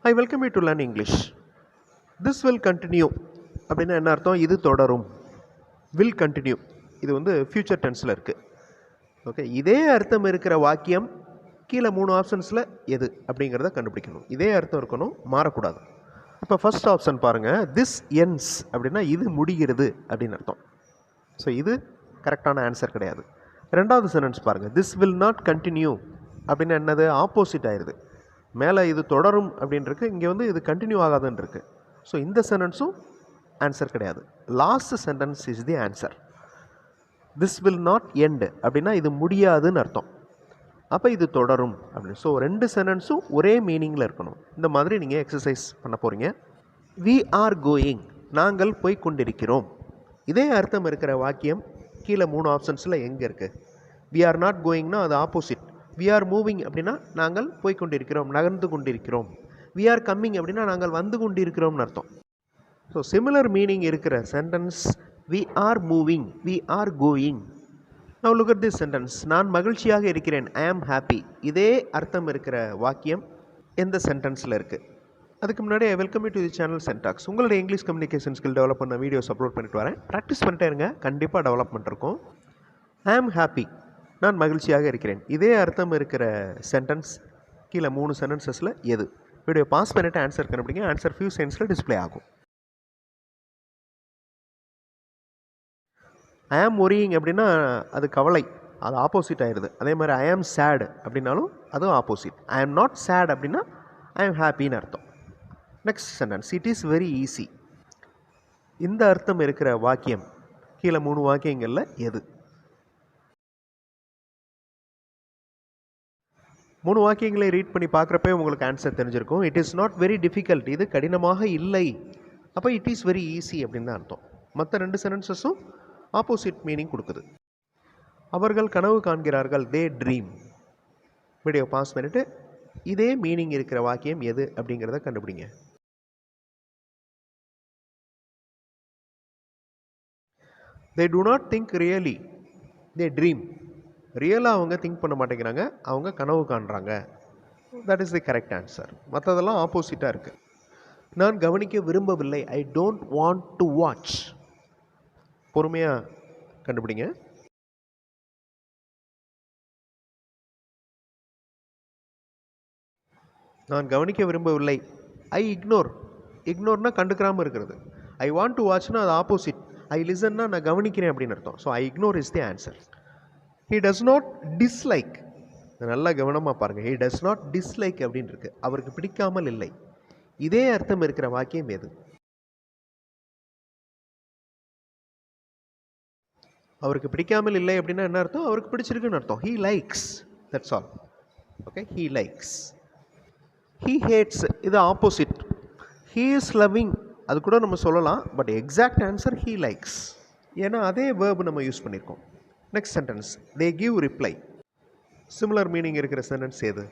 I welcome you to learn English. This will continue அப்படின்னா என்ன அர்த்தம்? இது தொடரும். வில் கண்டினியூ இது வந்து ஃப்யூச்சர் டென்ஸில் இருக்குது. ஓகே, இதே அர்த்தம் இருக்கிற வாக்கியம் கீழே 3 ஆப்ஷன்ஸில் எது அப்படிங்கிறத கண்டுபிடிக்கணும். இதே அர்த்தம் இருக்கணும், மாறக்கூடாது. இப்போ ஃபர்ஸ்ட் ஆப்ஷன் பாருங்கள், திஸ் என்ஸ் அப்படின்னா இது முடிகிறது அப்படின்னு அர்த்தம். ஸோ இது கரெக்டான ஆன்சர் கிடையாது. ரெண்டாவது சென்டென்ஸ் பாருங்கள், திஸ் வில் நாட் கண்டினியூ அப்படின்னா என்னது? ஆப்போசிட் ஆயிடுது. மேலே இது தொடரும் அப்படின்ருக்கு, இங்கே வந்து இது கண்டினியூ ஆகாதுன்னு இருக்குது. ஸோ இந்த சென்டென்ஸும் ஆன்சர் கிடையாது. Last sentence is the answer. This will not end அப்படின்னா இது முடியாதுன்னு அர்த்தம். அப்போ இது தொடரும் அப்படின்னு. ஸோ 2 சென்டென்ஸும் ஒரே மீனிங்கில் இருக்கணும். இந்த மாதிரி நீங்கள் எக்ஸசைஸ் பண்ண போகிறீங்க. வி ஆர் கோயிங், நாங்கள் போய் கொண்டிருக்கிறோம். இதே அர்த்தம் இருக்கிற வாக்கியம் கீழே 3 ஆப்ஷன்ஸில் எங்கே இருக்குது? வி ஆர் நாட் கோயிங்னா அது ஆப்போசிட். வி ஆர் மூவிங் அப்படின்னா நாங்கள் போய் கொண்டிருக்கிறோம், நகர்ந்து கொண்டிருக்கிறோம். வி ஆர் கம்மிங் அப்படின்னா நாங்கள் வந்து கொண்டிருக்கிறோம்னு அர்த்தம். ஸோ சிமிலர் மீனிங் இருக்கிற sentence we are moving, we are going. Now look at this sentence. நான் மகிழ்ச்சியாக இருக்கிறேன், I am happy. இதே அர்த்தம் இருக்கிற வாக்கியம் எந்த சென்டென்ஸில் இருக்குது? அதுக்கு முன்னாடி I welcome you to the channel Sentax. உங்களுடைய இங்கிலீஷ் கம்யூனிகேஷன் ஸ்கில் டெவலப் பண்ண வீடியோஸ் அப்லோட் பண்ணிட்டு வரேன். ப்ராக்டிஸ் பண்ணிட்டே இருங்க, கண்டிப்பாக டெவலப்மெண்ட் இருக்கும். ஐ ஆம் ஹாப்பி, நான் மகிழ்ச்சியாக இருக்கிறேன். இதே அர்த்தம் இருக்கிற சென்டென்ஸ் கீழே 3 சென்டென்சஸில் எது? வீடியோ பாஸ் பண்ணிவிட்டு ஆன்சர் கண்டுபிடிங்க. ஆன்சர் ஃபியூ செகண்ட்ஸில் டிஸ்பிளே ஆகும். ஐ ஆம் ஒரியிங் அப்படின்னா அது கவலை, அது ஆப்போசிட் ஆயிடுது. அதே மாதிரி ஐ ஆம் சேட் அப்படின்னாலும் அதுவும் opposite. I am not chat அப்படின்னா ஐ ஆம் ஹாப்பின்னு அர்த்தம். Next sentence, it is very easy. இந்த அர்த்தம் இருக்கிற வாக்கியம் கீழே 3 வாக்கியங்களில் எது? 3 வாக்கியங்களை ரீட் பண்ணி பார்க்குறப்பே உங்களுக்கு ஆன்சர் தெரிஞ்சிருக்கும். It is not very difficult, இது கடினமாக இல்லை. அப்போ இட் இஸ் வெரி ஈஸி அப்படின்னு தான் அர்த்தம். மற்ற 2 சென்டென்சஸும் ஆப்போசிட் மீனிங் கொடுக்குது. அவர்கள் கனவு காண்கிறார்கள், தே ட்ரீம். வீடியோ பாஸ் பண்ணிவிட்டு இதே மீனிங் இருக்கிற வாக்கியம் எது அப்படிங்கிறத கண்டுபிடிங்க. They do not think really, they dream. ரியலாக அவங்க திங்க் பண்ண மாட்டேங்கிறாங்க, அவங்க கனவு காண்றாங்க. That is the correct answer. மற்றதெல்லாம் ஆப்போசிட்டாக இருக்குது. நான் கவனிக்க விரும்பவில்லை, I don't want to watch. பொறுமையாக கண்டுபிடிங்க. நான் கவனிக்க விரும்பவில்லை, ஐ இக்னோர். இக்னோர்னா கண்டுக்கிறாமல் இருக்கிறது. ஐ வாண்ட் டு வாட்ச்னா அது ஆப்போசிட். ஐ லிசன்னா நான் கவனிக்கிறேன் அப்படின்னு அர்த்தம். So I ignore is the answer. He does not dislike. நல்லா கவனமாக பாருங்கள். ஹி டஸ் நாட் டிஸ்லைக் அப்படின்னு இருக்கு, அவருக்கு பிடிக்காமல் இல்லை. இதே அர்த்தம் இருக்கிற வாக்கியம் எது? அவருக்கு பிடிக்காமல் இல்லை அப்படின்னா என்ன அர்த்தம்? அவருக்கு பிடிச்சிருக்குன்னு அர்த்தம். He likes, that's all. Okay, he likes. He hates, இது ஆப்போசிட். ஹீ இஸ் லவ்விங், அது கூட நம்ம சொல்லலாம். But exact answer he likes. ஏன்னா அதே வேர்பு நம்ம யூஸ் பண்ணியிருக்கோம். Next sentence, they give reply. Similar meaning இருக்கிற சென்டென்ஸ் எது?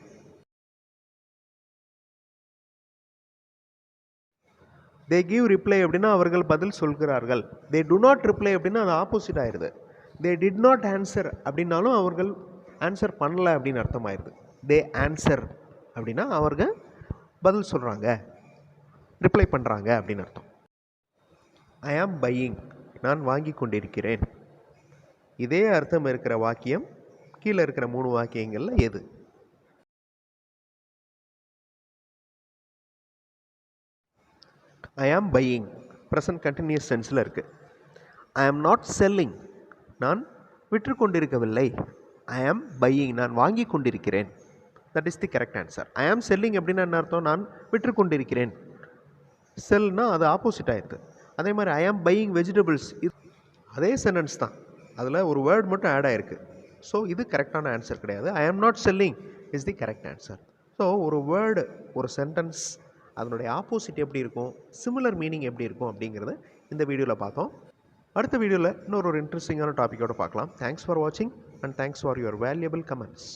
தே கிவ் ரிப்ளை அப்படின்னா அவர்கள் பதில் சொல்கிறார்கள். தே டு நாட் ரிப்ளை அப்படின்னா அது ஆப்போசிட் ஆயிடுது. தே டிட் நாட் ஆன்சர் அப்படின்னாலும் அவர்கள் ஆன்சர் பண்ணலை அப்படின்னு அர்த்தம் ஆயிடுது. தே ஆன்சர் அப்படின்னா அவர்கள் பதில் சொல்கிறாங்க, ரிப்ளை பண்ணுறாங்க அப்படின்னு அர்த்தம். ஐ ஆம் பையிங், நான் வாங்கி கொண்டிருக்கிறேன். இதே அர்த்தம் இருக்கிற வாக்கியம் கீழே இருக்கிற 3 வாக்கியங்களில் எது? ஐ ஆம் பையிங் ப்ரெசன்ட் கண்டினியூஸ் சென்ஸில் இருக்குது. ஐ ஆம் நாட் செல்லிங், நான் விற்று கொண்டிருக்கவில்லை. ஐ ஆம் பையிங், நான் வாங்கி கொண்டிருக்கிறேன். That is the correct answer. I am selling அப்படின்னா என்ன அர்த்தம்? நான் விற்று கொண்டிருக்கிறேன். செல்னா அது ஆப்போசிட் ஆயிடுது. அதே மாதிரி ஐ ஆம் பையிங் வெஜிடபிள்ஸ், அதே சென்டென்ஸ் தான், அதில் ஒரு வேர்ட் மட்டும் ஆட் ஆகிருக்கு. ஸோ இது கரெக்டான ஆன்சர் கிடையாது. I am not selling is the correct answer. So ஒரு வேர்டு, ஒரு சென்டென்ஸ், அதனுடைய ஆப்போசிட் எப்படி இருக்கும், சிமிலர் மீனிங் எப்படி இருக்கும் அப்படிங்கிறத இந்த வீடியோவில் பார்த்தோம். அடுத்த வீடியோவில் இன்னொரு இன்ட்ரெஸ்டிங்கான டாப்பிக்கோடு பார்க்கலாம். தேங்க்ஸ் ஃபார் வாட்சிங் and thanks for your valuable comments.